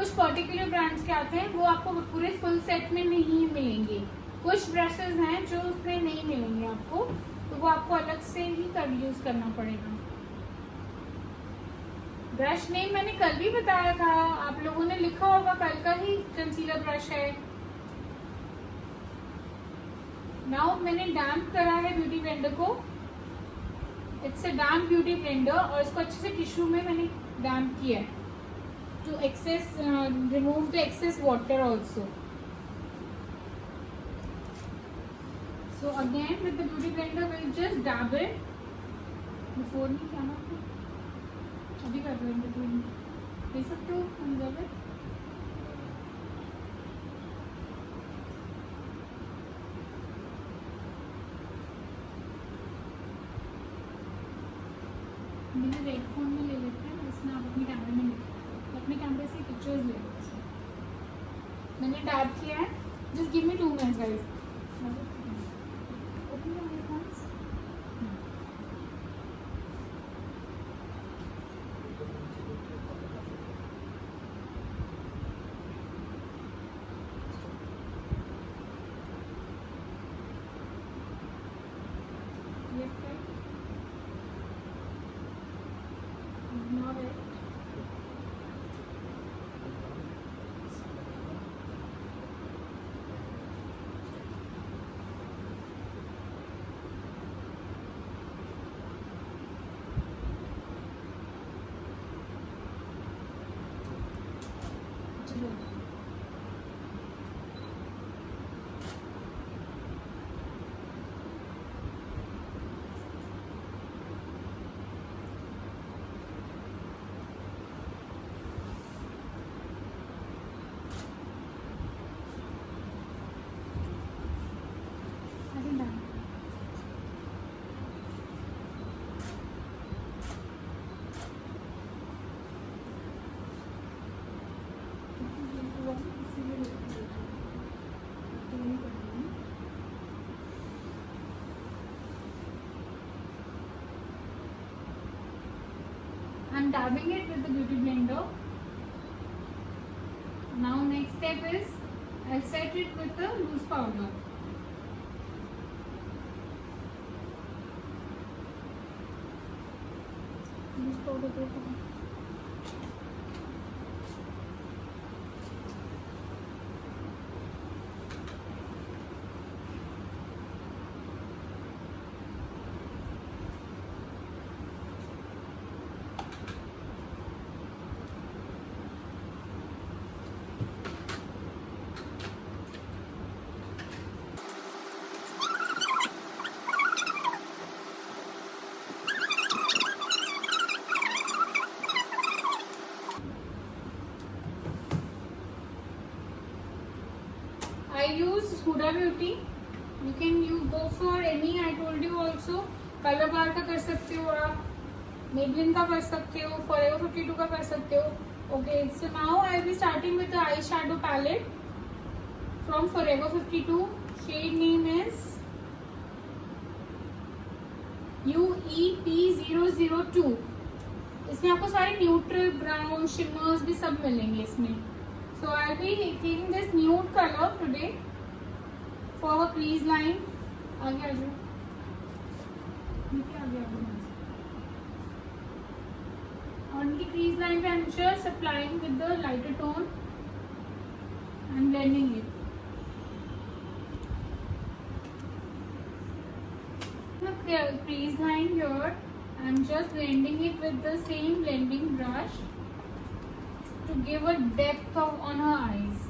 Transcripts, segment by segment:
कुछ particular brands के आते हैं, वो आपको पूरे फुल सेट में नहीं मिलेंगे। कुछ ब्रशेज हैं जो उसमें नहीं मिलेंगे आपको, तो वो आपको अलग से ही यूज करना पड़ेगा। ब्रश नेम मैंने कल भी बताया था, आप लोगों ने लिखा होगा, कल का ही कंसीलर ब्रश है। नाउ मैंने डैम्प करा है ब्यूटी ब्लेंडर को, it's a damp beauty blender, और इसको अच्छे से टिश्यू में मैंने डैम्प किया है to excess remove the excess water also. So again with the beauty blender will just dab it before me. क्या ना अभी कर रहे हैं, दे सकते हो अंदर। मेरे रेड फोन में ले लेते हैं, इसमें आप अपने कैमरे में अपने कैमरे से पिक्चर्स ले लेते हैं। मैंने टैप किया है, just give me 2 minutes guys. Open the iPhones. Ignore it. I'm dabbing it with the beauty blender. Now next step is I'll set it with the loose powder. Loose powder. I use Huda Beauty. You can go for any. I told you also. Color Bar का कर सकते हो आप, Maybelline का कर सकते हो, Forever 52 का कर सकते हो. Okay, so now I will be starting with the eyeshadow palette from Forever 52. Shade name is UEP002. इसमें आपको सारे न्यूट्रल, ब्राउन, शिमर्स भी सब मिलेंगे इसमें. So I'll be taking this nude color today for a crease line. आगे आ जाओ, आगे on the crease line पे I'm just applying with the lighter tone and blending it. The crease line here, I'm just blending it with the same blending brush to give a depth on her eyes.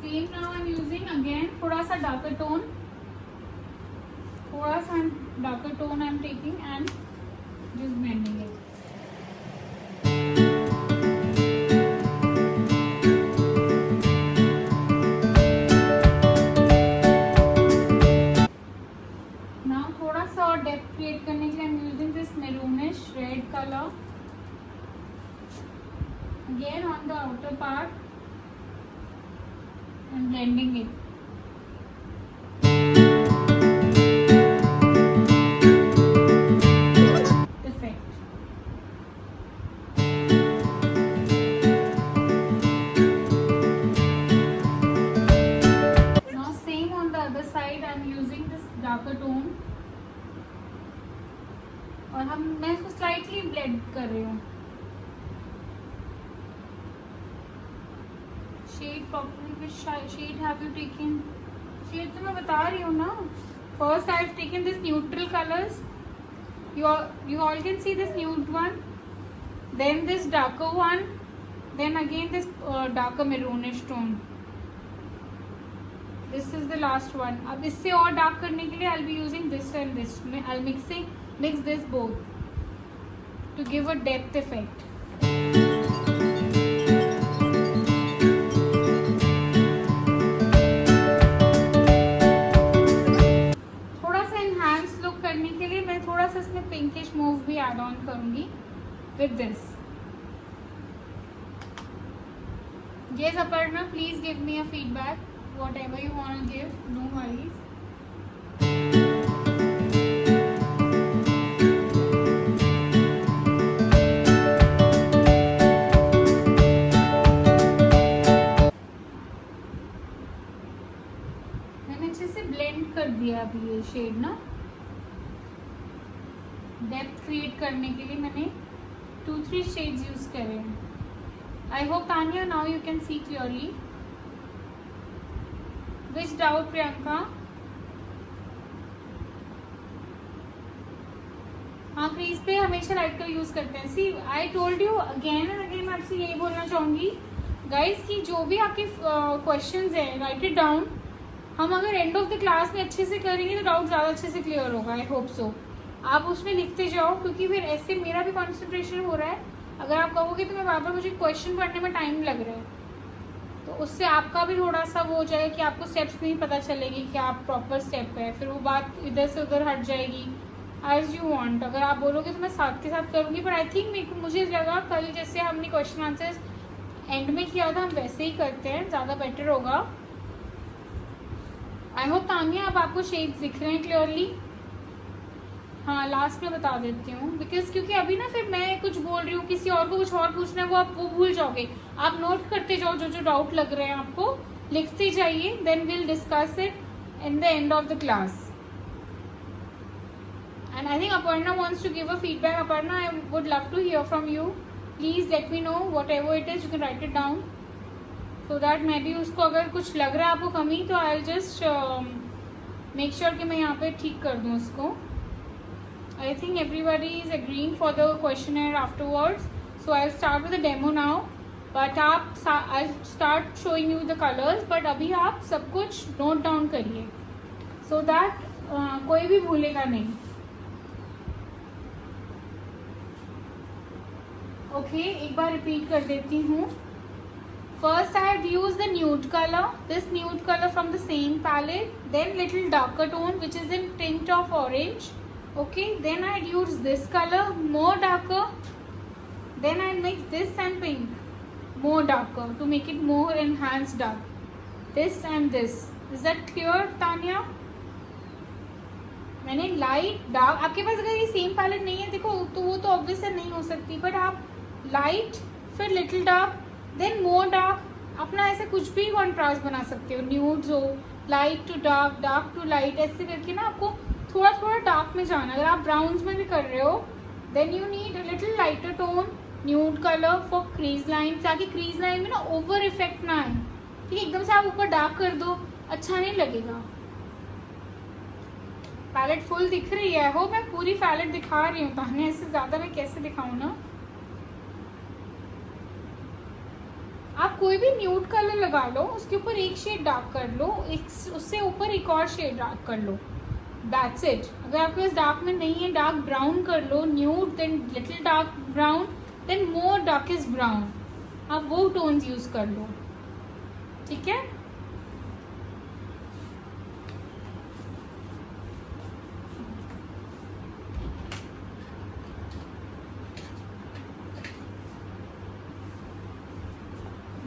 Same now I'm using again थोड़ा सा darker tone, I'm taking and just blending it. Depth create करने के लिए I'm using this maroonish red color again on the outer part and blending it. Shade properly, which shade have you taken? Shade तो मैं बता रही हूँ ना. First I have taken this neutral colours. You all can see this nude one, then this darker one, then again this darker maroonish tone. This is the last one. अब इससे और dark करने के लिए I'll be using this and this. I'll mix this both to give a depth effect. थोड़ा सा इसमें pinkish move भी ऐड ऑन करूंगी with this. Yes, Aparna, please give me a feedback. Whatever you want to give, no worries. मैंने अच्छे से blend कर दिया अभी ये शेड ना. डेप्थ क्रिएट करने के लिए मैंने 2-3 शेड्स यूज करे हैं. I hope Tania now you can see clearly. Which doubt Priyanka? हाँ, क्रीज पे हमेशा लाइट कलर यूज करते हैं. See I told you again and again, मैं आपसे यही बोलना चाहूंगी गाइज कि जो भी आपके क्वेश्चंस हैं राइट इट डाउन. हम अगर एंड ऑफ द क्लास में अच्छे से करेंगे तो डाउट ज़्यादा अच्छे से क्लियर होगा. I hope so. आप उसमें लिखते जाओ, क्योंकि फिर ऐसे मेरा भी कंसंट्रेशन हो रहा है. अगर आप कहोगे तो मैं बार बार मुझे क्वेश्चन पढ़ने में टाइम लग रहा है, तो उससे आपका भी थोड़ा सा वो हो जाएगा कि आपको स्टेप्स नहीं पता चलेगी कि आप प्रॉपर स्टेप पे है. फिर वो बात इधर से उधर हट जाएगी. As you want. अगर आप बोलोगे तो मैं साथ के साथ करूँगी, पर आई थिंक मुझे लगा कल जैसे हमने क्वेश्चन आंसर्स एंड में किया था, हम वैसे ही करते हैं, ज़्यादा बेटर होगा. आई होप तानिया अब आपको शेड्स दिख रहे हैं क्लियरली. हाँ, लास्ट में बता देती हूँ बिकॉज क्योंकि अभी ना फिर मैं कुछ बोल रही हूँ, किसी और को कुछ और पूछना है, वो आप वो भूल जाओगे. आप नोट करते जाओ जो जो डाउट लग रहे हैं आपको, लिखते जाइए. Then will discuss it in the end of the class. And I think Aparna wants to give a feedback. Aparna, I would love to hear from you. Please let me know whatever it is. You can write it down so that मैं भी उसको अगर कुछ लग रहा है आपको कमी, तो आई जस्ट मेक श्योर कि मैं यहाँ पे ठीक कर दूँ उसको. I think everybody is agreeing for the questionnaire afterwards. So I'll start with the demo now. But I'll start showing you the colors. But अभी आप सब कुछ note down करिए, so that कोई भी भूलेगा नहीं. Okay, एक बार repeat कर देती हूँ. First I have used the nude color. This nude color from the same palette. Then little darker tone which is in tint of orange. Okay, then I'd use this color, more darker. Then I'll mix this and pink, more darker, to make it more enhanced dark. This and this. Is that clear, Tanya? मैंने light dark, आपके पास अगर ये same palette नहीं है देखो, तो वो तो ऑब्वियस नहीं हो सकती. बट आप लाइट, फिर little dark, then more dark, अपना ऐसे कुछ भी कॉन्ट्रास्ट बना सकते हो. न्यूड्स हो, light to dark, dark to light, ऐसे करके ना आपको थोड़ा थोड़ा डार्क में जाना. अगर आप ब्राउन्स में भी कर रहे हो, then you need a little lighter tone nude colour for crease line, ताकि क्रीज लाइन में ना ओवर इफेक्ट ना आए. ठीक है, एकदम से आप ऊपर डार्क कर दो, अच्छा नहीं लगेगा. पैलेट फुल दिख रही है? हो, मैं पूरी पैलेट दिखा रही हूँ ताने, इससे ज़्यादा मैं कैसे दिखाऊँ ना. आप कोई भी न्यूड कलर लगा लो, उसके ऊपर एक शेड डार्क कर लो, उससे ऊपर एक और शेड डार्क कर लो. That's it. अगर आपके पास डार्क में नहीं है, डार्क ब्राउन कर लो, nude, then little dark brown, then more darkest brown. आप वो टोन्स यूज कर लो. ठीक है.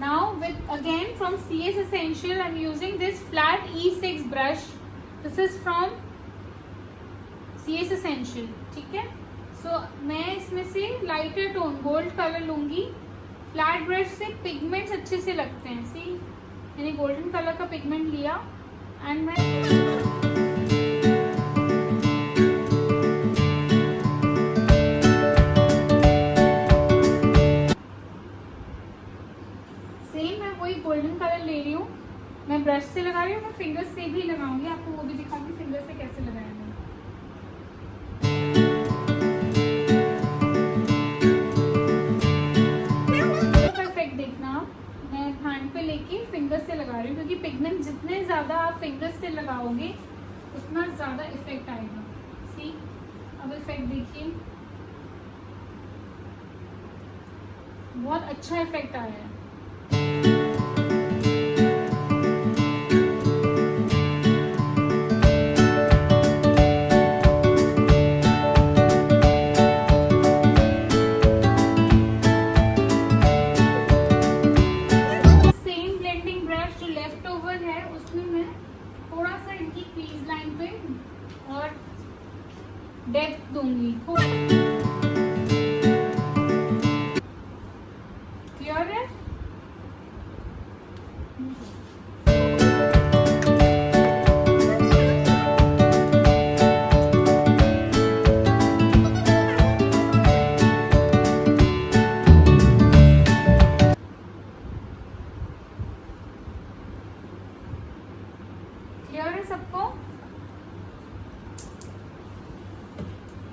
Now with again from CS Essential, I'm using this flat E6 brush. This is from CS Essential. ठीक है. सो मैं इसमें से लाइटर टोन गोल्ड कलर लूंगी. फ्लैट ब्रश से पिगमेंट्स अच्छे से लगते हैं. सी, मैंने गोल्डन कलर का पिगमेंट लिया एंड मैं सेम मैं वही कोई गोल्डन कलर ले रही हूँ, मैं ब्रश से लगा रही हूँ, मैं फिंगर से भी लगाऊंगी, आपको वो भी दिखाऊंगी फिंगर से कैसे लगाया मैंने। परफेक्ट देखना, मैं हैंड पे लेके फिंगर से लगा रही हूँ, क्योंकि पिगमेंट जितने ज़्यादा आप फिंगर से लगाओगे उतना ज़्यादा इफेक्ट आएगा। सी, अब इफेक्ट देखिए, बहुत अच्छा इफेक्ट आया है। सेम ब्लेंडिंग ब्रश जो लेफ्ट ओवर है उसमें मैं थोड़ा सा इनकी क्रीज लाइन पे और डेप्थ दूंगी। क्लियर है? क्लियर है सबको?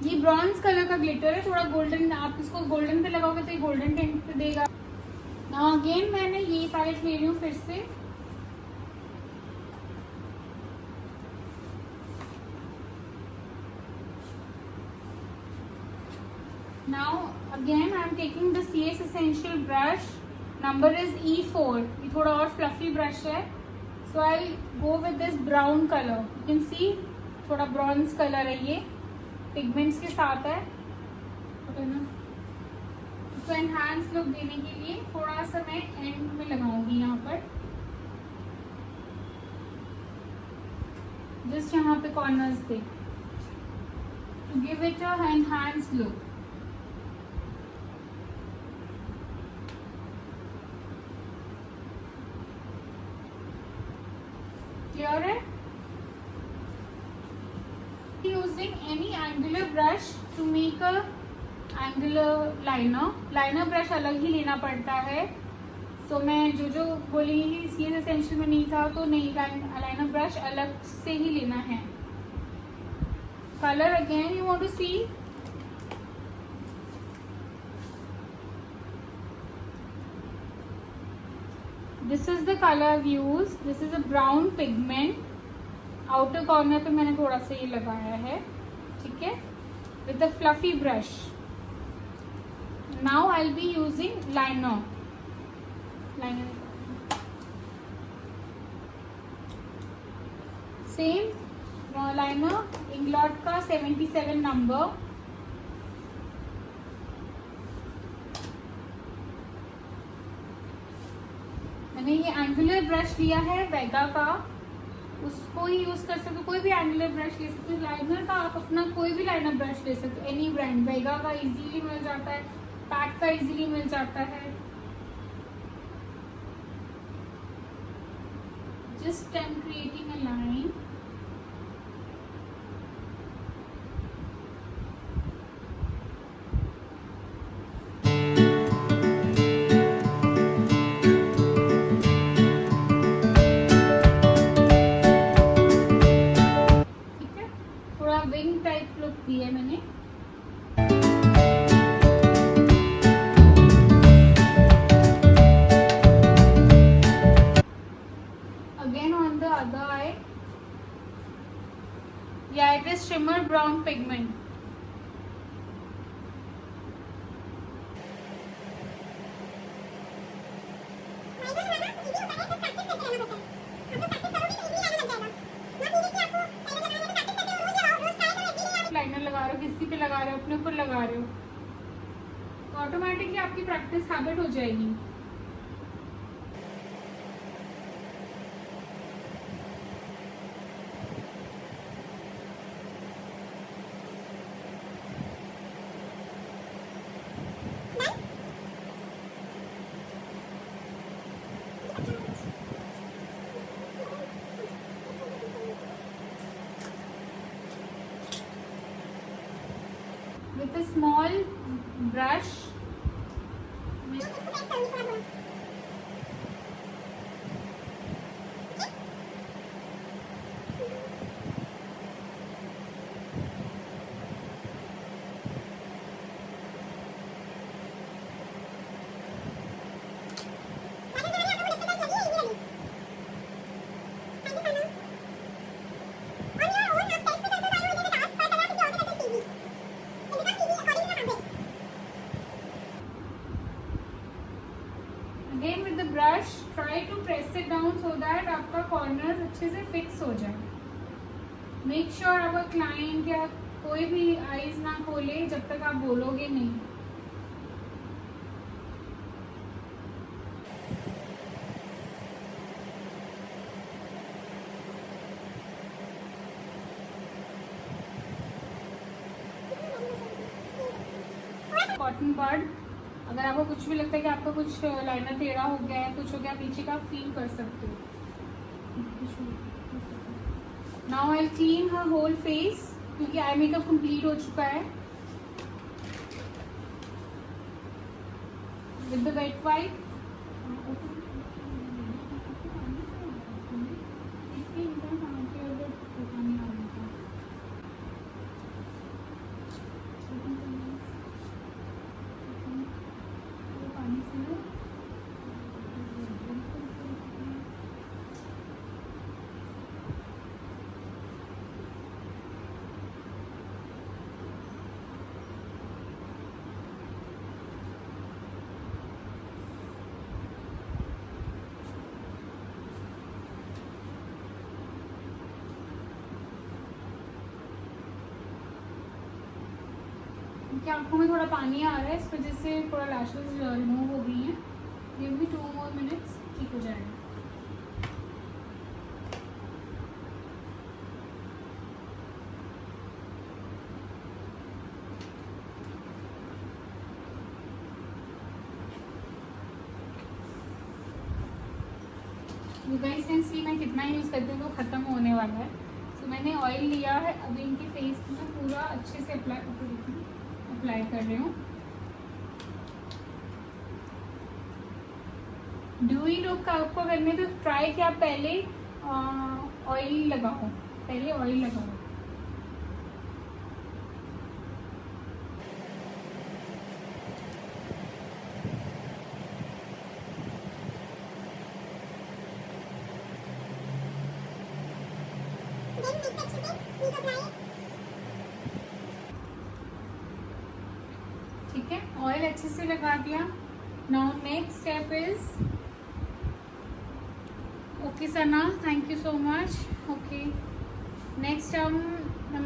ये ब्रॉन्ज कलर का ग्लिटर है, थोड़ा गोल्डन, आप इसको गोल्डन पे लगाओगे तो ये गोल्डन टिंट देगा। नाउ अगेन मैंने ये पैलेट ले रही हूँ फिर से, now again I am taking the CS essential brush, number is E4, ये थोड़ा और फ्लफी ब्रश है, so I go with this brown colour, you can see थोड़ा ब्रॉन्ज कलर है, ये पिगमेंट्स के साथ है ना, तो एनहांस लुक देने के लिए थोड़ा सा मैं एंड में लगाऊंगी यहाँ पर, जस्ट यहाँ पे कॉर्नर्स पे, to give it a enhance look. Clear है? Using any angular brush to make a angular liner, liner brush अलग ही लेना पड़ता है, सो मैं जो बोलेंगी CS एसेंशियल में नहीं था तो नहीं, लाइनर ब्रश अलग से ही लेना है। Colour again you want to see, this is the colour I've used, this is a brown pigment, outer corner पे मैंने थोड़ा सा ये लगाया है, ठीक है, with a fluffy brush. Now I will be using liner, same liner Inglot का 77 नंबर, मैंने ये एंगुलर ब्रश लिया है वेगा का, उसको ही यूज कर सकते हो, कोई भी एंगुलर ब्रश ले सकते हो। लाइनर का आप अपना कोई भी लाइनर ब्रश ले सकते हो, एनी ब्रांड, वेगा का इजीली मिल जाता है, पैक का इजीली मिल जाता है। Just I am creating a line, wing type look दी है मैंने। Again on the other eye, yeah it is shimmer brown pigment, liner लगा रहे हो, किसी पे लगा रहे हो, अपने ऊपर लगा रहे हो, तो ऑटोमेटिकली आपकी प्रैक्टिस हैबिट हो जाएगी। With a small brush, again with the brush try to press it down so that आपका कॉर्नर्स अच्छे से फिक्स हो जाए. मेक श्योर आपका क्लाइंट या कोई भी आईज ना खोले जब तक आप बोलोगे नहीं. कॉटन बड, अगर आपको कुछ भी लगता है कि आपका कुछ लाइनर टेढ़ा हो गया है, कुछ हो गया पीछे का, आप क्लीन कर सकते हो. Now I clean her whole face क्योंकि आई मेकअप कंप्लीट हो चुका है. विद द वेट वाइप कि आंखों में थोड़ा पानी आ रहा है, इस वजह से थोड़ा लैशेस रिमूव हो गई हैं. गिव मी 2 more minutes, ठीक हो जाएगा. यू गाइस कैन सी मैं कितना यूज़ करती हूँ तो ख़त्म होने वाला है. तो मैंने ऑयल लिया है, अभी इनकी फेस में पूरा अच्छे से अप्लाई कर रही हूँ. ड्यूई लुक आपको करने तो ट्राई कि आप पहले ऑयल लगाओ, पहले ऑयल लगाओ. ठीक है, ऑयल अच्छे से लगा दिया. Now next step is okay Sana, thank you so much. Okay, next हम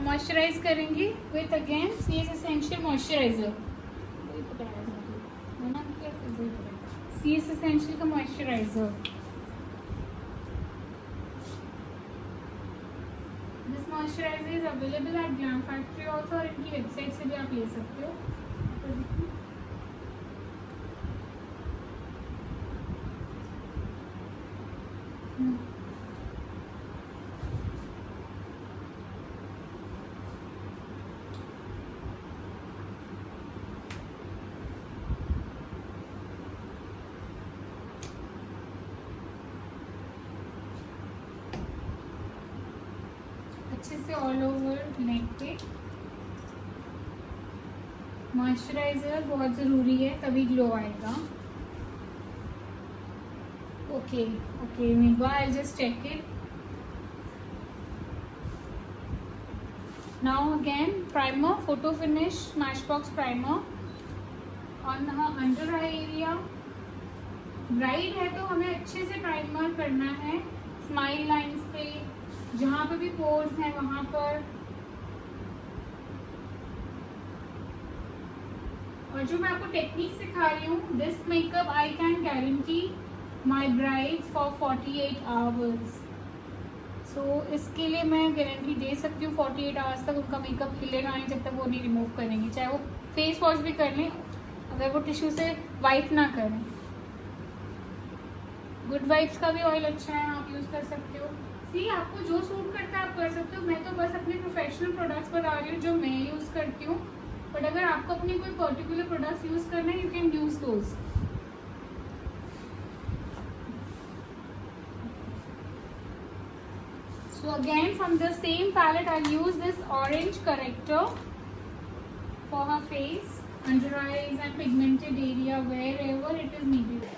मॉइस्चराइज करेंगे with again CS essential moisturiser. CS essential का मॉइस्चराइजर. This moisturiser is available at Glam Factory also, और इनकी वेबसाइट से भी आप ले सकते हो. अच्छे से ऑल ओवर नेक पे. मॉइस्चराइजर बहुत ज़रूरी है, तभी ग्लो आएगा. Okay okay Niba, I just check it. Now again primer, photo finish smash box primer on under eye area. Bride है तो हमें अच्छे से प्राइमर करना है स्माइल लाइंस पे, जहाँ पे भी पोर्स हैं वहाँ पर. और जो मैं आपको टेक्निक सिखा रही हूँ, this makeup I can guarantee my bride for 48 hours. सो इसके लिए मैं गारंटी दे सकती हूँ 48 आवर्स तक उनका मेकअप हिलेगा नहीं जब तक वो नहीं रिमूव करेंगे, चाहे वो फेस वॉश भी कर लें, अगर वो टिश्यू से वाइप ना करें. गुड वाइब्स का भी ऑयल अच्छा है, आप यूज़ कर सकते हो. सी आपको जो सूट करता है आप कर सकते हो. मैं तो बस अपने प्रोफेशनल प्रोडक्ट्स बता रही हूँ जो मैं यूज़ करती हूँ, बट अगर आपको अपने कोई पर्टिकुलर प्रोडक्ट्स यूज़ करना है, you can use those. So again from the same palette I'll use this orange corrector for her face, under eyes and pigmented area wherever it is needed.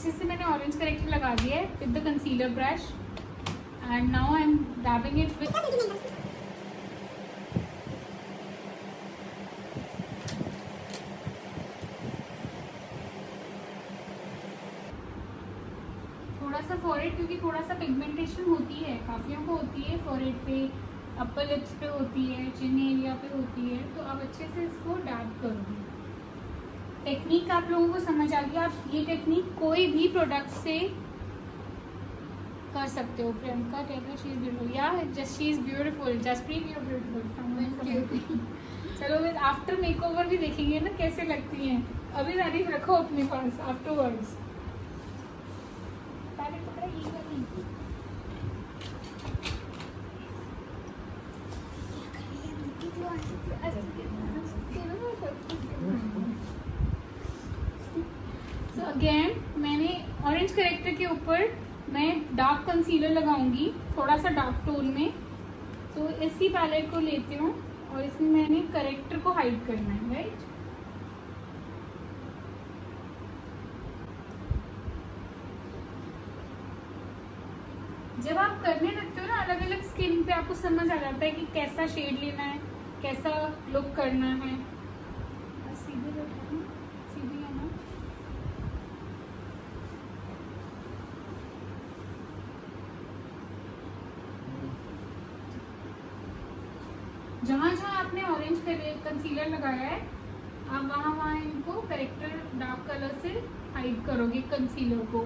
अच्छे से मैंने orange character लगा दिया है with the concealer brush and now I am डैबिंग it with थोड़ा सा forehead, क्योंकि थोड़ा सा पिगमेंटेशन होती है, काफियों को होती है फॉरहेड पे, अपर लिप्स पे होती है, चिन एरिया पे होती है, तो अब अच्छे से इसको डैब करूँगी। टेक्निक आप लोगों को समझ आ गया। आप ये टेक्निक कोई भी प्रोडक्ट से कर सकते हो। Priyanka Taylor, she is beautiful, yeah just she is beautiful, Jaspreet you are beautiful. चलो फिर आफ्टर मेकओवर भी देखेंगे ना कैसे लगती हैं। अभी तारीफ रखो अपने पास आफ्टरवर्ड्स। सो अगेन मैंने ऑरेंज करेक्टर के ऊपर मैं डार्क कंसीलर लगाऊंगी थोड़ा सा डार्क टोन में। तो इसी पैलेट को लेती हूँ और इसमें मैंने करेक्टर को हाइड करना है, राइट। जब आप करने लगते हो ना अलग अलग स्किन पे, आपको समझ आ जाता है कि कैसा शेड लेना है, कैसा लुक करना है। सीधे बैठा हूँ, सीधी है ना। जहाँ जहाँ आपने ऑरेंज कंसीलर लगाया है, आप वहाँ वहाँ इनको करेक्टर डार्क कलर से हाइड करोगे कंसीलर को।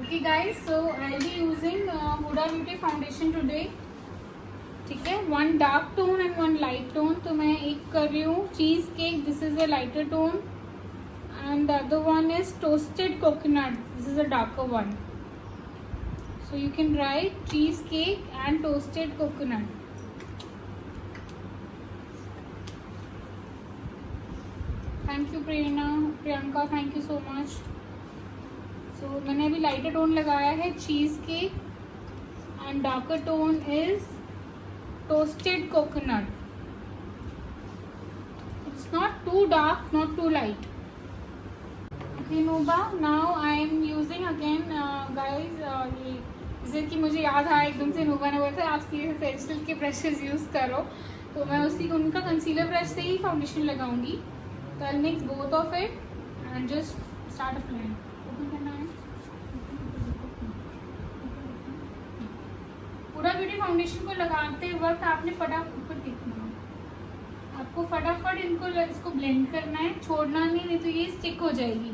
Okay guys, so I'll be using Huda Beauty foundation today. ठीक है, one dark tone and one light tone. तो मैं एक कर रही हूँ cheese cake, this is a lighter tone, and the other one is toasted coconut, this is a darker one. So you can write cheesecake and toasted coconut. Thank you Priyanka, thank you so much. So मैंने अभी lighter tone लगाया है cheese cake and darker tone is toasted coconut. It's not too dark, not too light. Okay Nuba, now I am using again guys ये जैसे कि मुझे याद आया एकदम से नोबा ने बोला था आप सीधे एसेंशियल के ब्रशेस यूज़ करो, तो मैं उसी उनका कंसीलर ब्रश से ही फाउंडेशन लगाऊंगी। तो I mix both of it and just start applying. Open करना है। पूरा ब्यूटी फाउंडेशन को लगाते वक्त आपने फटाफट देखना, आपको फटाफट इसको ब्लेंड करना है, छोड़ना नहीं तो ये स्टिक हो जाएगी।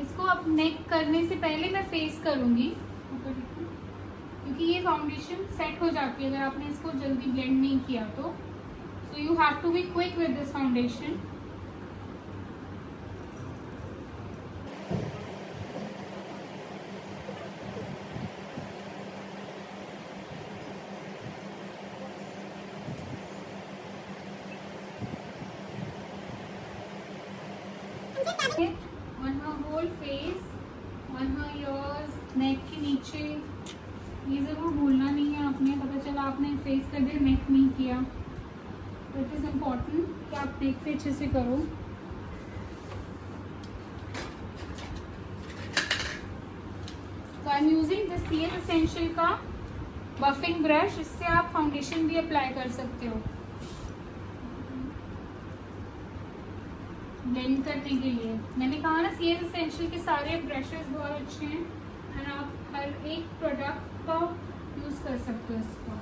इसको अब नेक करने से पहले मैं फेस करूंगी, क्योंकि ये फाउंडेशन सेट हो जाती है अगर आपने इसको जल्दी ब्लेंड नहीं किया तो। So you have to be quick with this foundation. on her whole face, on her ears, neck के नीचे। ये ज़रूर भूलना नहीं है आपने, पता चला आपने फेस कर दिया नेक नहीं किया, तो इट इज़ इम्पॉर्टेंट कि आप नेक पे अच्छे से करो। तो आई am using this CL essential का बफिंग ब्रश, इससे आप फाउंडेशन भी अप्लाई कर सकते हो। ब्लेंड करने के लिए। मैंने कहा ना सीएस एसेंशियल के सारे ब्रशेस बहुत अच्छे हैं एंड आप हर एक प्रोडक्ट का यूज़ कर सकते हो इसका।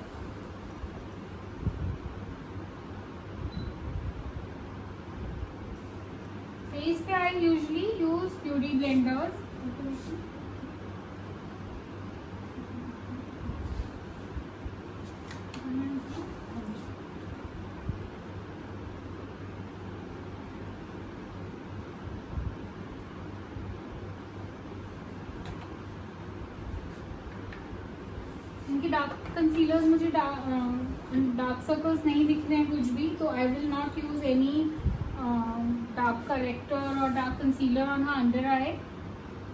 फेस पे I usually use beauty blenders. इनके डार्क कंसीलर्स मुझे डार्क सर्कल्स नहीं दिख रहे हैं कुछ भी, तो I will not use any dark corrector और dark concealer on her under eye.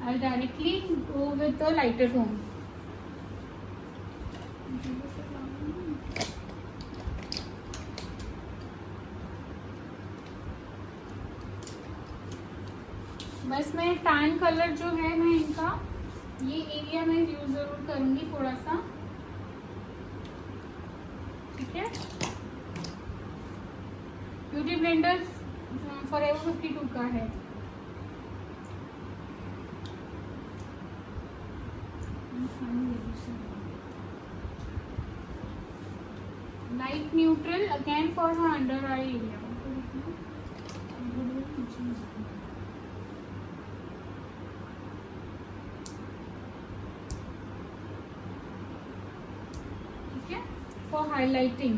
I directly go with the lighter tone. बस मैं टैन कलर जो है मैं इनका ये एरिया में यूज जरूर करूंगी थोड़ा सा, ठीक है। ब्यूटी ब्लेंडर फॉरएवर 52 का है। Light neutral again for her under eye area. ठीक है, फॉर हाईलाइटिंग।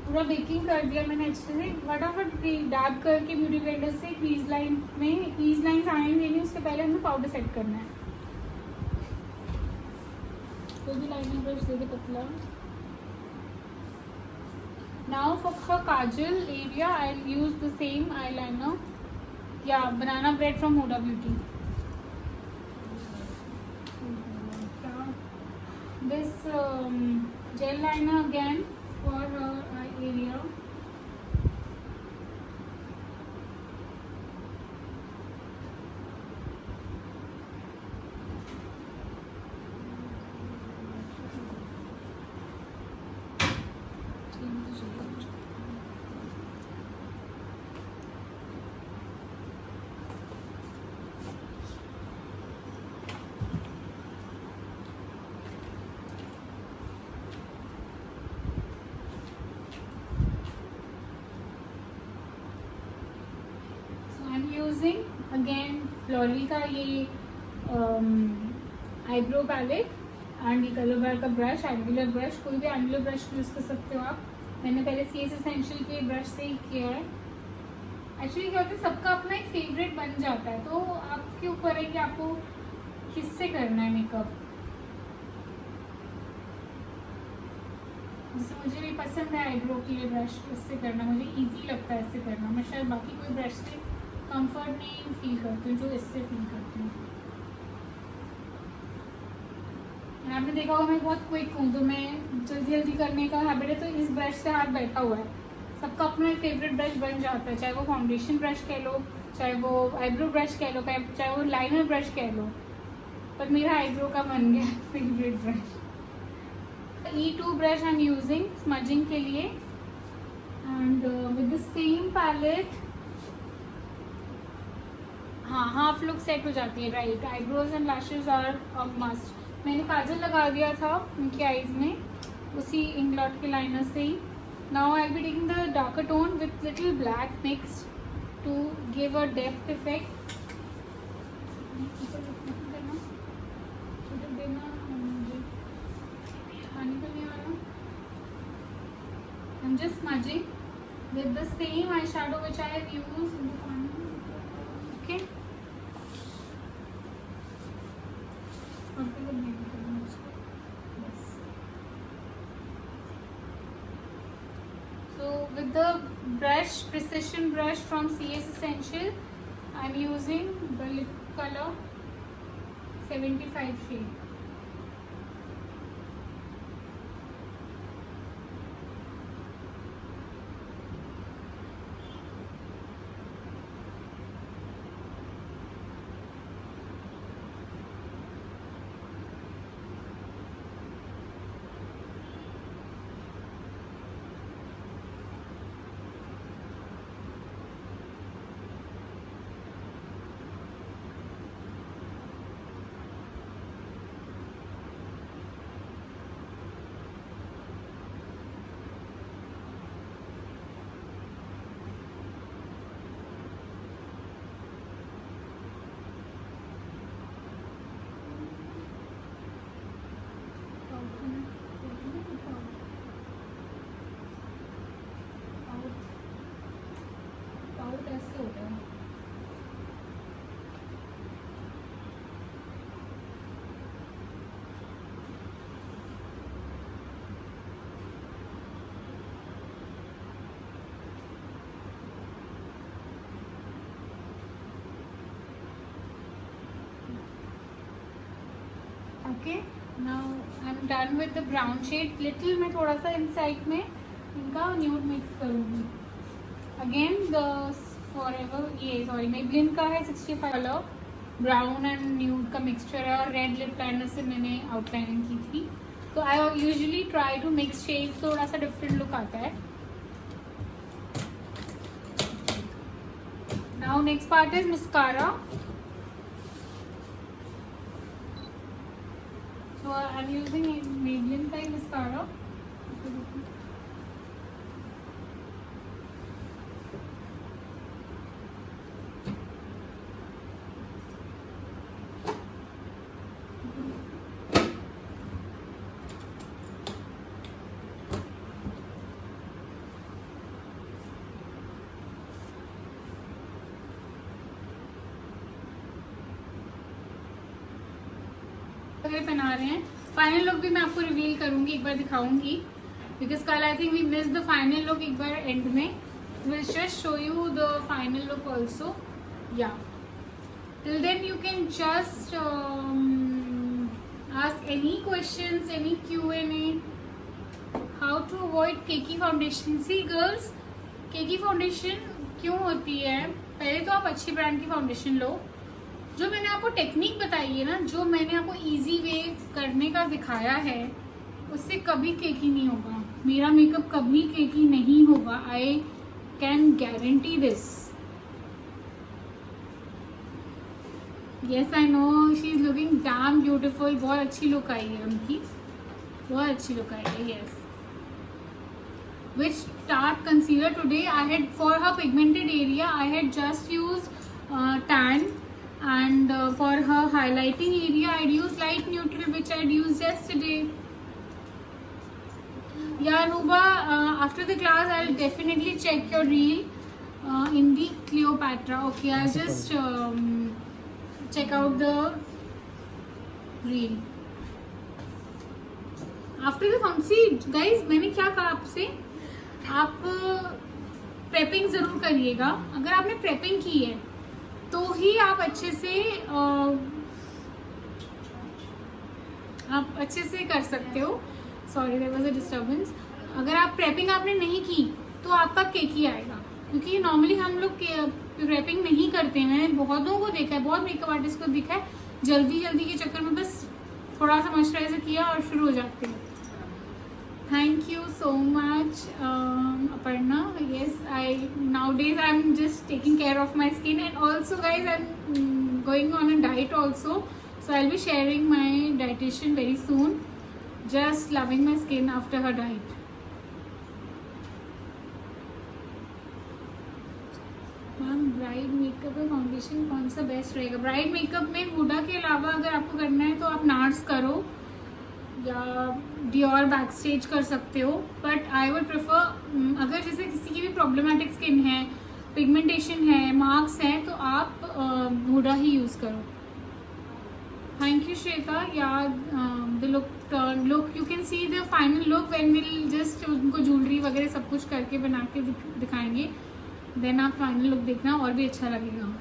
पूरा बेकिंग कर दिया मैंने अच्छे से, फटाफट डैब करके ब्यूटी ब्लेंडर से क्रीज लाइन में, क्रीज लाइन आने देनी, उससे पहले हमें पाउडर सेट करना है। कोई भी लाइनर ब्रश दे दे पतला। Now for kajal area I use the same eye liner या banana bread from Huda Beauty. This gel liner again for her eye area. Using again floral का ये आईब्रो पैलेट एंड ये कलर बार का brush, angular brush, कोई भी angular brush use कर सकते हो आप। मैंने पहले सीएस एसेंशियल के ब्रश से ही किया है। एक्चुअली क्या होता है, सबका अपना एक फेवरेट बन जाता है, तो आपके ऊपर है कि आपको किससे करना है मेकअप। जैसे मुझे भी पसंद है आईब्रो के लिए ब्रश इससे करना, मुझे इजी लगता है इससे करना। मैं शायद बाकी कोई ब्रश से कंफर्ट नहीं फील करती हूँ जो इससे फील करती हूँ। आपने देखा होगा मैं बहुत क्विक हूँ, तो मैं जल्दी जल्दी करने का हैबिट है, तो इस ब्रश से हाथ बैठा हुआ है। सबका अपना फेवरेट ब्रश बन जाता है, चाहे वो फाउंडेशन ब्रश कह लो, चाहे वो आईब्रो ब्रश कह लो, चाहे वो लाइनर ब्रश कह लो, पर मेरा आईब्रो का बन गया favourite brush. E2 brush I am using smudging के लिए and with the same palette. हाँ, हाफ लुक सेट हो जाती है, right. Eyebrows and lashes are a must. मैंने काजल लगा दिया था उनकी आईज में उसी इंग्लॉट के लाइनर से ही। Now I be taking the darker tone with little black mix to give a depth effect. ऊपर देना, छोटे देना, मुझे पानी करने वाला. I'm just smudging with the same eyeshadow which I have used in the corner. Okay. Yes. So with the brush, precision brush from CS Essential, I'm using the lip color 75 shade. ऐसे होता है. Okay, now I'm done with the brown shade. Little मैं थोड़ा सा inside में इनका nude mix करूँगी. Again the forever ये sorry Maybelline का है 65 कलर, ब्राउन एंड न्यूड का मिक्सचर है और रेड लिप लाइनर से मैंने आउटलाइनिंग की थी. तो I usually try to mix shades, थोड़ा सा डिफरेंट लुक आता है. Now next part is mascara. So I am using Maybelline का ही मस्कारा. पहना रहे हैं. फाइनल लुक भी मैं आपको रिवील करूंगी, एक बार दिखाऊंगी, बिकॉज कल I think we miss the final look. एक बार एंड में will just show you the final look also. Yeah till then you can just ask any questions, any Q&A. How to avoid cakey foundation. See girls, cakey foundation क्यों होती है? पहले तो आप अच्छी ब्रांड की फाउंडेशन लो. जो मैंने आपको टेक्निक बताई है ना, जो मैंने आपको इजी वे करने का दिखाया है, उससे कभी केकी नहीं होगा. मेरा मेकअप कभी केकी नहीं होगा. आई can guarantee this. Yes I know she is looking dam beautiful. बहुत अच्छी लुक आई है उनकी, बहुत अच्छी लुक आई है. Yes. Which Tarte concealer today I had for her pigmented area I had just used tan, and for her highlighting area I'd used light neutral which I'd used yesterday. Yeah Nuba, after the class I'll definitely check your reel in the Cleopatra. Okay, I'll just check out the reel after the function. Guys, मैंने क्या कहा आपसे, आप prepping ज़रूर करिएगा. अगर आपने prepping की है तो ही आप अच्छे से कर सकते हो. Sorry there was a disturbance. अगर आप प्रेपिंग आपने नहीं की तो आपका केकी आएगा, क्योंकि नॉर्मली हम लोग प्रेपिंग नहीं करते. मैंने बहुतों को देखा है, बहुत मेकअप आर्टिस्ट को देखा है, जल्दी के चक्कर में बस थोड़ा सा मॉइस्चराइजर किया और शुरू हो जाते हैं. Thank you so much, Aparna. Yes, nowadays I'm just taking care of my skin, and also guys I'm going on a diet also, so I'll be sharing my dietitian very soon. Just loving my skin after her diet. Ma'am, bride makeup makeup में foundation कौन सा best रहेगा? Bride makeup में हुडा के अलावा अगर आपको करना है तो आप नार्स करो या डियोर बैक स्टेज कर सकते हो, बट आई वुड प्रेफर अगर जैसे किसी की भी प्रॉब्लमेटिक स्किन है, पिगमेंटेशन है, मार्क्स हैं, तो आप हुडा ही यूज़ करो। Thank you Shweta. Yeah the look you can see the final look when will just उनको ज्वेलरी वगैरह सब कुछ करके बना के दिखाएंगे, देन आप फाइनल लुक देखना और भी अच्छा लगेगा।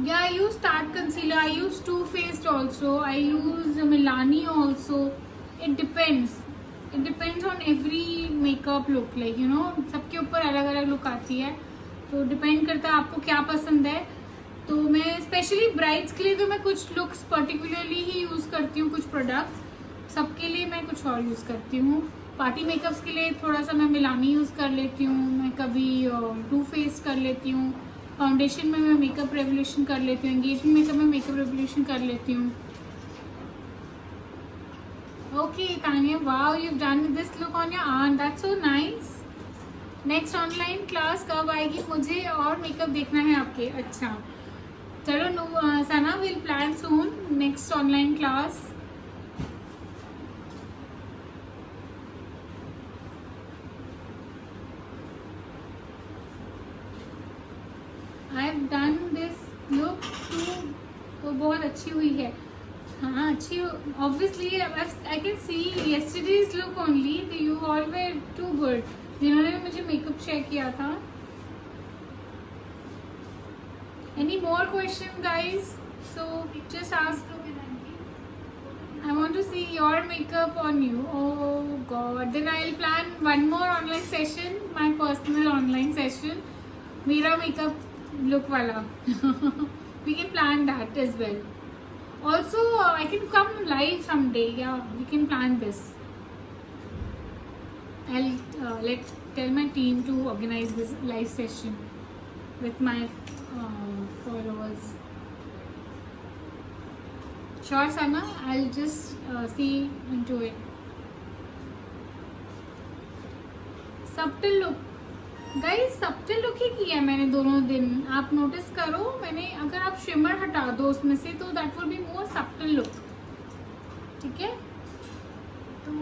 Yeah, I use Tarte concealer. I use Too Faced also. I use Milani also. It depends. It depends on every makeup look. Like you know, सबके ऊपर अलग अलग लुक आती है, तो डिपेंड करता है आपको क्या पसंद है। तो मैं स्पेशली ब्राइड्स के लिए तो मैं कुछ लुक्स पर्टिकुलरली ही यूज़ करती हूँ, कुछ प्रोडक्ट्स। सबके लिए मैं कुछ और यूज़ करती हूँ। पार्टी मेकअप्स के लिए थोड़ा सा मैं मिलानी यूज़ कर लेती हूँ, मैं कभी टू फेस कर लेती हूँ, फाउंडेशन में मैं मेकअप रेवोल्यूशन कर लेती हूँ, एंगेजमेंट मेकअप में मेकअप रेवोल्यूशन कर लेती हूँ। Okay Tania, wow you done with this look on your arm, that's so nice. Next online class कब आएगी? मुझे और मेकअप देखना है आपके। अच्छा चलो Sana, will plan soon next online class. I have done this look too, तो बहुत अच्छी हुई है। हाँ अच्छी, obviously I can see yesterday's look only, you all were too good. जिन्होंने भी मुझे मेकअप शेयर किया था। Any more question guys? So just ask. I want to see your makeup on you. Oh God! Then I'll plan one more online session, my personal online session. मेरा makeup look wala. We can plan that as well. Also, I can come live someday. Yeah, we can plan this. I'll tell my team to organize this live session with my followers. Sure, Sana. I'll just see into it. Subtle look, guys. Subtle look ही किया मैंने दोनों दिन। आप notice करो, मैंने अगर आप shimmer हटा दो उसमें से तो that will be more subtle look. ठीक है? तो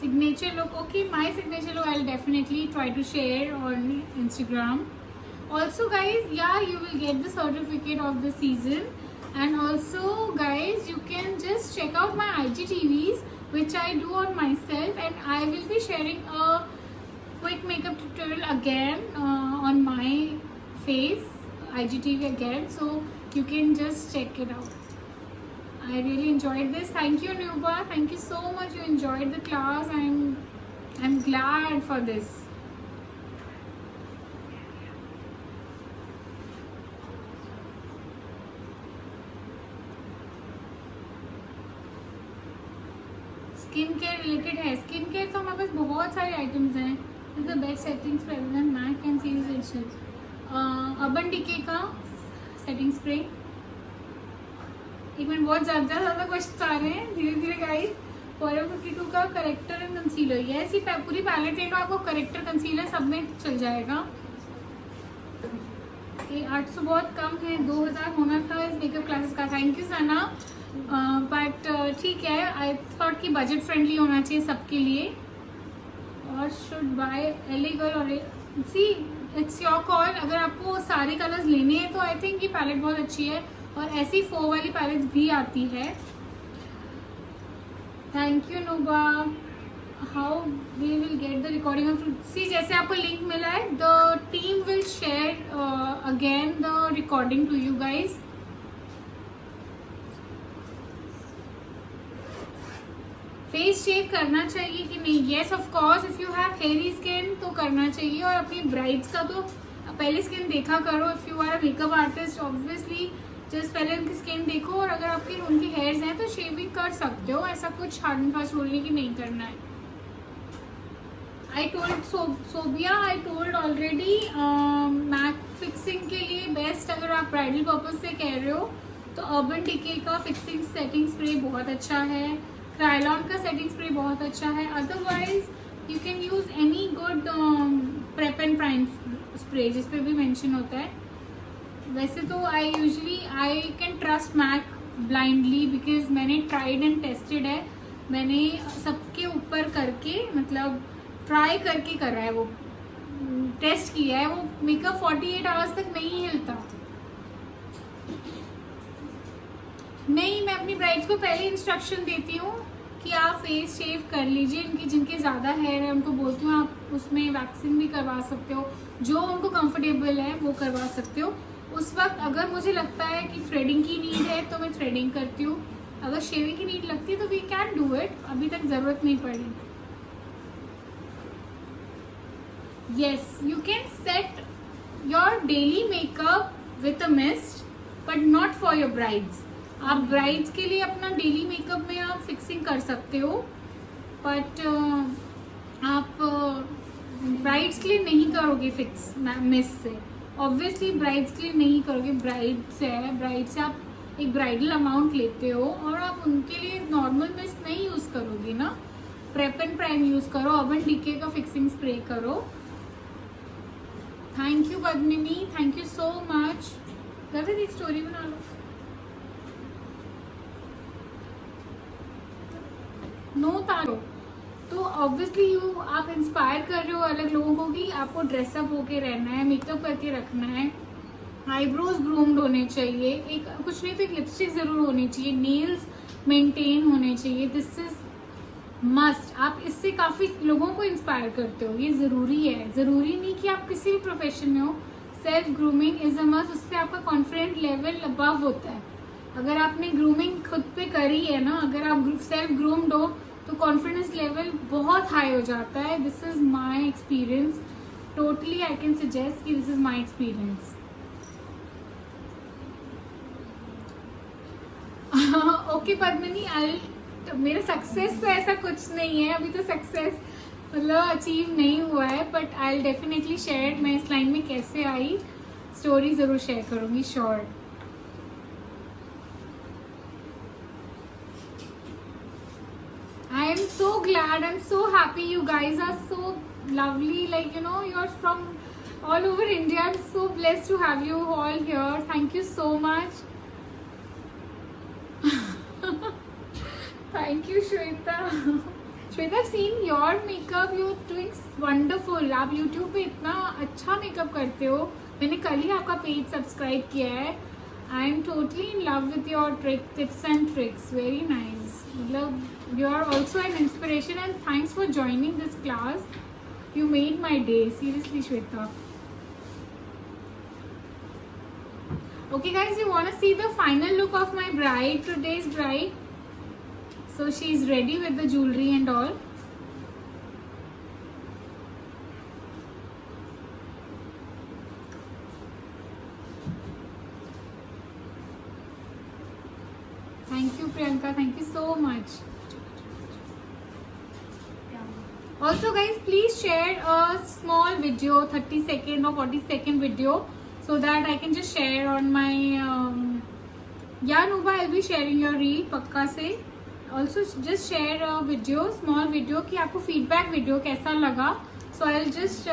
signature look. Okay, my signature look I'll definitely try to share on Instagram. Also guys, yeah, you will get the certificate of the season, and also guys, you can just check out my IGTVs which I do on myself, and I will be sharing a quick makeup tutorial again on my face IGTV again, so you can just check it out. I really enjoyed this. Thank you Nuba, thank you so much, you enjoyed the class. I'm glad for this. Skin care related है। Skin care तो हमारे पास बहुत सारे items हैं। This the best setting spray and MAC and series edition. Urban decay का setting spray. एक minute, बहुत ज़्यादा क्वेश्चन आ रहे हैं धीरे धीरे गाइस। फॉरएवर 52 का करेक्टर एंड कंसीलर, ये ऐसी पूरी पैलेट है तो आपको करेक्टर कंसीलर सब में चल जाएगा। ये 800 बहुत कम है, 2000 होना था इस मेकअप क्लासेस का। थैंक यू सना, बट ठीक है, आई थॉट कि बजट फ्रेंडली होना चाहिए सबके लिए। और शुड बाय एलए गर्ल और सी इट्स योर कॉल। अगर आपको सारे कलर्स लेने हैं तो आई थिंक ये पैलेट बहुत अच्छी है, और ऐसी 4 वाली पैलेट्स भी आती है। Thank you Noba. How we will get the recording of see, जैसे आपको लिंक मिला है, the team will share again the recording to you guys. Face shave करना चाहिए कि नहीं? Yes of course, if you have hairy skin तो करना चाहिए। और अपनी ब्राइड्स का तो पहले स्किन देखा करो। If you are a makeup artist obviously just पहले उनकी स्किन देखो, और अगर आपके उनके हेयर्स हैं तो शेविंग कर सकते हो। ऐसा कुछ हार्ड एंड फास्ट रूल नहीं कि नहीं करना है। I told Sobia, I told already, MAC fixing के लिए बेस्ट अगर आप ब्राइडल पर्पज से कह रहे हो तो अर्बन डिके का फिक्सिंग सेटिंग स्प्रे बहुत अच्छा है। क्रायलॉन का सेटिंग स्प्रे बहुत अच्छा है। Otherwise you can use any good prep and prime spray, जिस पे भी मेंशन होता है। वैसे तो I can trust Mac blindly because मैंने ट्राइड एंड टेस्टेड है। मैंने सबके ऊपर करके मतलब ट्राई करके करा है, वो टेस्ट किया है। वो मेकअप 48 आवर्स तक नहीं हिलता। नहीं, मैं अपनी ब्राइड्स को पहले इंस्ट्रक्शन देती हूँ कि आप फेस शेव कर लीजिए। इनकी जिनके ज़्यादा हेयर है उनको बोलती हूँ आप उसमें वैक्सिंग भी करवा सकते हो, जो उनको कंफर्टेबल है वो करवा सकते हो। उस वक्त अगर मुझे लगता है कि थ्रेडिंग की नीड है तो मैं थ्रेडिंग करती हूँ, अगर शेविंग की नीड लगती है तो वी कैन डू इट। अभी तक ज़रूरत नहीं पड़ी। Yes, you can set your daily makeup with a mist but not for your brides. आप ब्राइड्स के लिए अपना डेली मेकअप में आप फिक्सिंग कर सकते हो, बट आप ब्राइड्स के लिए नहीं करोगे फिक्स मिस से। ऑब्वियसली ब्राइड्स के लिए नहीं करोगे। ब्राइड से आप एक ब्राइडल अमाउंट लेते हो और आप उनके लिए नॉर्मल मिस नहीं यूज़ करोगे ना। प्रेप एंड प्राइम यूज़ करो, अर्बन डीके का फिक्सिंग स्प्रे करो। Thank you Padmini, thank you so much. Gagan एक स्टोरी बना लो। नो तारो तो ऑब्वियसली आप इंस्पायर कर रहे हो अलग लोगों को कि आपको ड्रेसअप होके रहना है, मेकअप करके रखना है, आईब्रोज ग्रूम्ड होने चाहिए, एक कुछ नहीं तो एक लिपस्टिक जरूर होनी चाहिए, नेल्स मेंटेन होने चाहिए। This is must. आप इससे काफी लोगों को इंस्पायर करते हो, ये जरूरी है। जरूरी नहीं कि आप किसी भी प्रोफेशन में हो, self grooming is a must. उससे आपका कॉन्फिडेंट लेवल अबव होता है। अगर आपने ग्रूमिंग खुद पे करी है ना, अगर आप सेल्फ ग्रूम्ड हो तो कॉन्फिडेंस लेवल बहुत हाई हो जाता है। This is my experience, totally I can suggest कि this is my experience. Okay Padmini, मेरा सक्सेस तो ऐसा कुछ नहीं है अभी, तो सक्सेस मतलब अचीव नहीं हुआ है, बट आई डेफिनेटली शेयर। मैं इस लाइन में कैसे आई स्टोरी जरूर शेयर करूंगी, sure. I am so glad, I'm so happy. You guys are so lovely. Like, you know, you're from all over India. I'm so blessed to have you all here. Thank you so much. Thank you, Shweta. Shweta, I've seen your makeup. You're doing wonderful. आप YouTube पे इतना अच्छा makeup करते हो। मैंने कल ही आपका page subscribe किया है। I am totally in love with your tips and tricks. Very nice. मतलब you are also an inspiration, and thanks for joining this class. You made my day. Seriously, Shweta. Okay, guys, you want to see the final look of my bride, today's bride? So she's ready with the jewelry and all. Thank you, Priyanka. Thank you so much. Also, guys, please share a small video, 30-second or 40-second video, so that I can just share on my. Yeah, Nuba, I'll be sharing your reel, पक्का से. Also, just share a video, small video, कि आपको feedback video कैसा लगा. So I'll just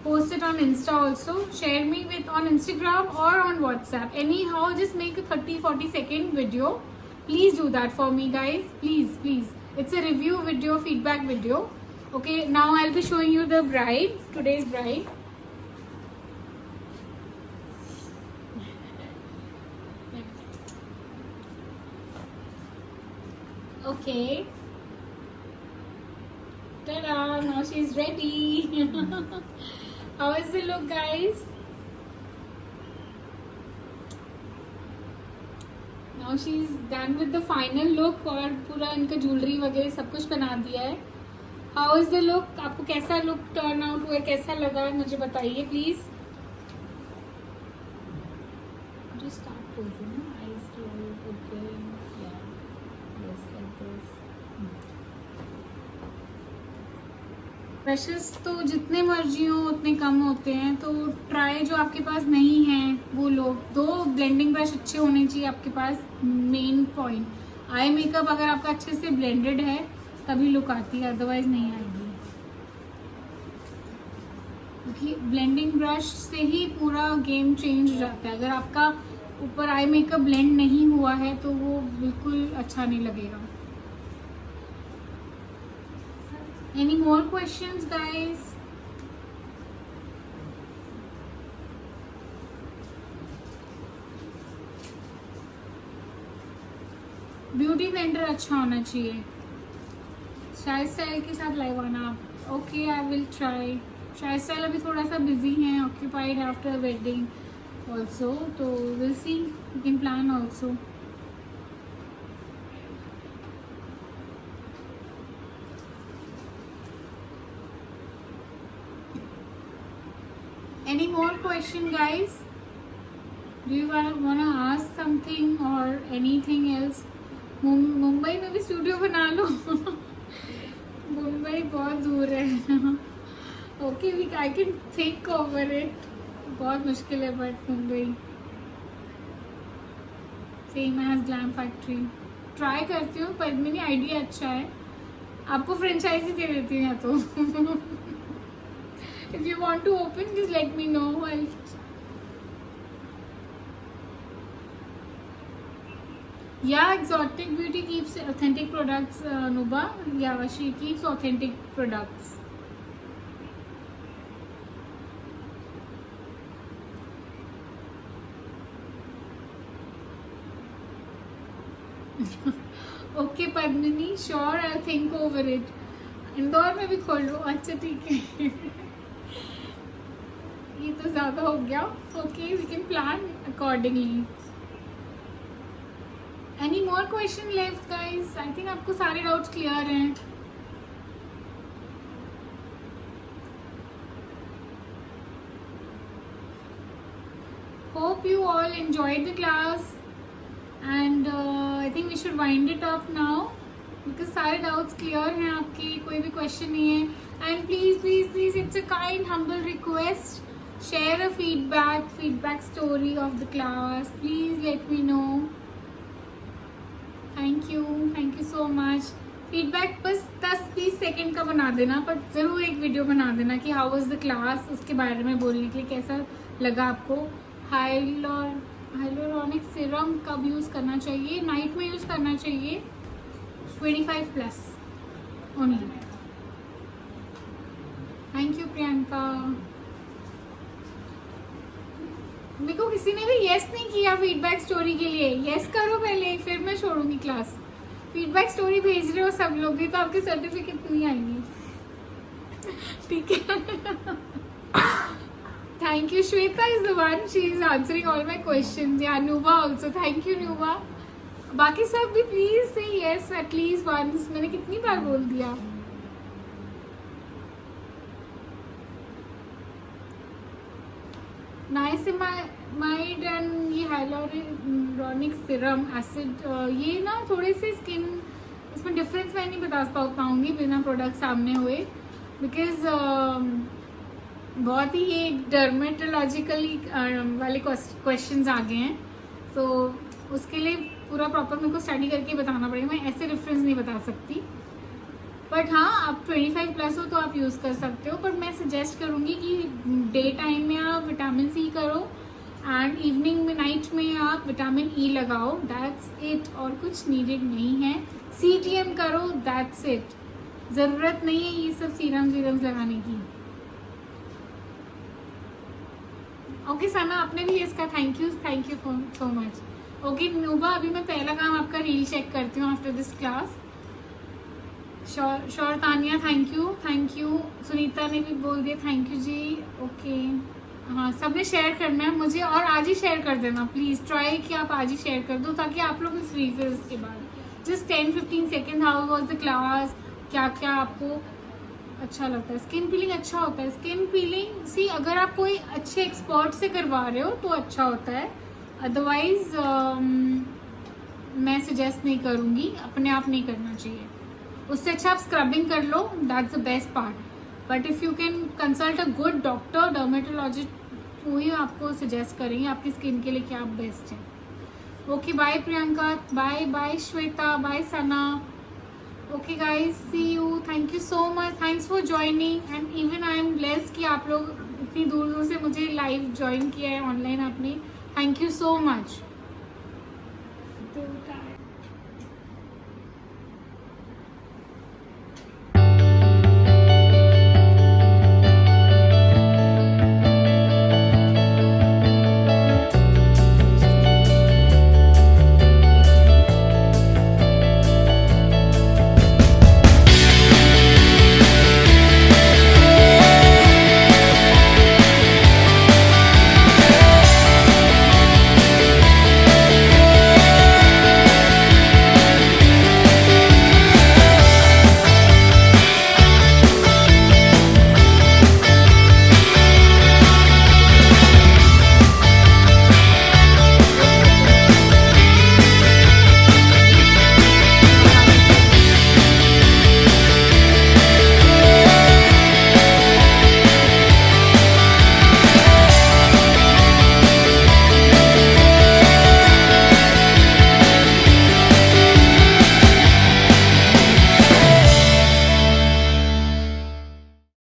post it on Insta also. Share me with on Instagram or on WhatsApp. Anyhow, just make a 30-40-second video. Please do that for me, guys. Please, please. It's a review video, feedback video. Okay, now I'll be showing you the bride, today's bride. Okay. Ta-da! Now she's ready. How is the look, guys? Now she's done with the final look और पूरा इनका jewellery वगैरह सब कुछ बना दिया है. How is the look? आपको कैसा look turn out हुआ, कैसा लगा मुझे बताइए please. Just start posing, eyes closed, okay, yeah, yes, like this. Brushes तो जितने मर्जी हो उतने कम होते हैं, तो ट्राई जो आपके पास नहीं है वो लो. 2 ब्लेंडिंग ब्रश अच्छे होने चाहिए आपके पास. मेन पॉइंट, आई मेकअप अगर आपका अच्छे से ब्लेंडेड है तभी लुक आती है, अदरवाइज नहीं आएगी. क्योंकि ब्लेंडिंग ब्रश से ही पूरा गेम चेंज हो जाता है। अगर आपका ऊपर आई मेकअप ब्लेंड नहीं हुआ है तो वो बिल्कुल अच्छा नहीं लगेगा। Any more questions guys? Beauty blender अच्छा होना चाहिए। शायद स्टाइल के साथ लाइव आना आप। Okay, I will try. शायद स्टाइल अभी थोड़ा सा बिजी हैं, ऑक्यूपाइड आफ्टर वेडिंग ऑल्सो, तो will see, you can plan also. Any more question guys? Do you wanna ask something or anything else? Mumbai में भी स्टूडियो बना लो। मुंबई बहुत दूर है। Okay, I can think over it. बहुत मुश्किल है but Mumbai same as glam factory. Try करती हूँ, पद्मिनी आइडिया अच्छा है। आपको फ्रेंचाइजी दे देती हूँ या तो। If you want to open, just let me know. Yeah, Exotic Beauty keeps authentic products, Nuba. Yeah, she keeps authentic products. Okay, Padmini, sure, I'll think over it. Indore में भी खोल लो। अच्छा ठीक है। ये तो ज़्यादा हो गया। Okay, we can plan accordingly. Any more question left guys? I think आपको सारे डाउट्स क्लियर हैं। Hope you all enjoyed the class and I think we should wind it up now, because सारे डाउट्स क्लियर हैं आपके, कोई भी question नहीं है। And please please please, it's a kind humble request, share a feedback story of the class. Please let me know. Thank you so much. Feedback बस 10-20 second का बना देना, पर ज़रूर एक वीडियो बना देना कि हाउ वाज द क्लास, उसके बारे में बोलने के लिए कैसा लगा आपको। हाइलोरॉनिक सीरम कब यूज़ करना चाहिए? नाइट में यूज़ करना चाहिए, 25+ ओनली। Thank you Priyanka. मेरे को किसी ने भी यस नहीं किया फीडबैक स्टोरी के लिए। यस करो पहले, फिर मैं छोड़ूंगी क्लास। फीडबैक स्टोरी भेज रहे हो सब लोग ही, तो आपके सर्टिफिकेट नहीं आएंगी। ठीक है। Thank you. Shweta is the one, she is answering all my questions. या नुबा ऑल्सो, थैंक यू नुबा। बाकी सब भी प्लीज से यस एटलीस्ट वंस। मैंने कितनी बार बोल दिया। नाइसिमाइड एंड ये हाइलोरॉनिक सीरम एसिड, ये ना थोड़े से स्किन, इसमें डिफरेंस मैं नहीं बता पाऊंगी बिना प्रोडक्ट सामने हुए, बिकॉज बहुत ही ये डर्मेटोलॉजिकली वाले क्वेश्चंस आ गए हैं, तो उसके लिए पूरा प्रॉपर मेरे को स्टडी करके बताना पड़ेगा। मैं ऐसे डिफरेंस नहीं बता सकती, बट हाँ आप 25+ हो तो आप यूज़ कर सकते हो। पर मैं सजेस्ट करूँगी कि डे टाइम में आप विटामिन सी करो एंड इवनिंग में, नाइट में आप विटामिन ई लगाओ, दैट्स इट। और कुछ नीडेड नहीं है। CTM करो, दैट्स इट। ज़रूरत नहीं है ये सब सीरम्स लगाने की। ओके सना, आपने भी इसका thank you so much. Okay Nuba, अभी मैं पहला काम आपका रील चेक करती हूँ after this class. Sure Tania, thank you. Sunita ने भी बोल दिया थैंक यू जी। ओके हाँ, सबने शेयर करना है मुझे, और आज ही शेयर कर देना प्लीज़। ट्राई कि आप आज ही शेयर कर दो ताकि आप लोग भी फ्री फिर उसके बाद just 10-15 second, how was the class, क्या क्या आपको अच्छा लगता है। स्किन पीलिंग अच्छा होता है। स्किन पीलिंग सी, अगर आप कोई अच्छे एक्सपर्ट से करवा रहे हो तो अच्छा होता है, अदरवाइज मैं सजेस्ट नहीं करूँगी, अपने आप नहीं करना चाहिए। उससे अच्छा आप स्क्रबिंग कर लो, that's the best part. But if you can consult a good doctor, dermatologist, वही आपको सजेस्ट करेंगे आपकी स्किन के लिए क्या बेस्ट है। Okay bye Priyanka, bye Shweta, bye Sana. Okay guys, see you, thank you so much, thanks for joining. And even I am blessed कि आप लोग इतनी दूर दूर से मुझे लाइव ज्वाइन किया है ऑनलाइन आपने, थैंक यू सो मच।